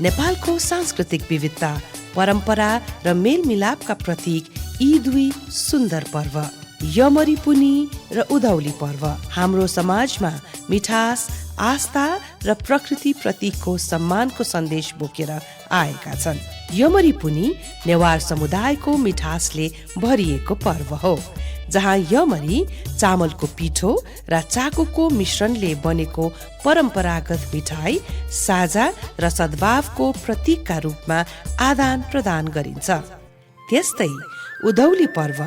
नेपालको सांस्कृतिक विविधता, परम्परा र मेलमिलापका प्रतीक यी दुई सुन्दर पर्व यमरी पुनी र उधौली पर्व हाम्रो समाजमा मिठास, आस्था र प्रकृति प्रतीकको सम्मानको सन्देश बोकेर आएका छन्। यमरी पुनी नेवार समुदायको मिठासले भरिएको पर्व हो, जहाँ यमरी चामलको पिठो र चाकुको मिश्रणले बनेको परम्परागत मिठाई साझा र सद्भावको प्रतीकका रूपमा आदान प्रदान गरिन्छ। त्यस्तै उधौली पर्व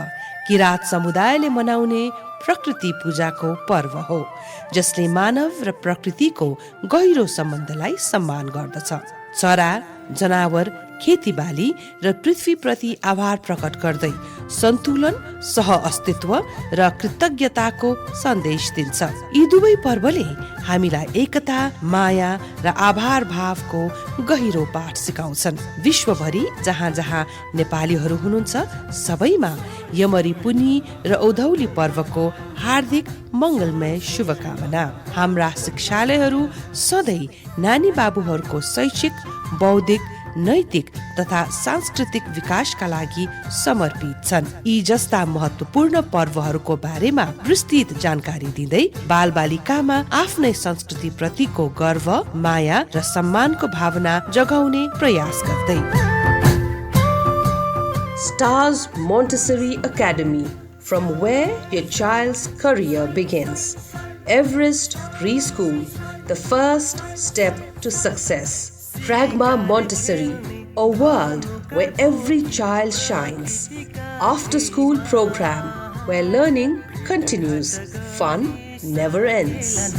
किरात समुदायले मनाउने प्रकृति पूजाको पर्व हो, जसले मानव र प्रकृतिको गहिरो सम्बन्धलाई सम्मान गर्दछ। चरा, जनावर, खेतीबाली र पृथ्वीप्रति आभार प्रकट गर्दै सन्तुलन, सह-अस्तित्व र कृतज्ञताको सन्देश दिन्छ। यी दुवै पर्वले हामीलाई एकता, माया र आभार भावको गहिरो पाठ सिकाउँछन्। विश्वभरि जहाँ जहाँ नेपालीहरू हुनुहुन्छ, सबैमा यमरी पुनी र उधौली पर्वको हार्दिक मङ्गलमय शुभकामना। हाम्रा शिक्षालयहरू सधैँ नानी बाबुहरूको शैक्षिक, बौद्धिक, नैतिक तथा सांस्कृतिक विकासका लागि समर्पित छन्। यी जस्ता महत्त्वपूर्ण पर्वहरूको बारेमा विस्तृत जानकारी दिँदै बालबालिकामा आफ्नै संस्कृति प्रतिको गर्व, माया र सम्मानको भावना जगाउने प्रयास गर्दै Stars Montessori Academy, from where your child's career begins. Everest Preschool, the first step to success. Pragma Montessori, a world where every child shines. After school program where learning continues, fun never ends.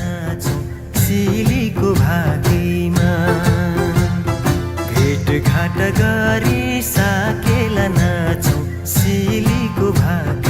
सिलीको भातीमा भेटघाट गरी साकेला नाचौँ सिलीको भाती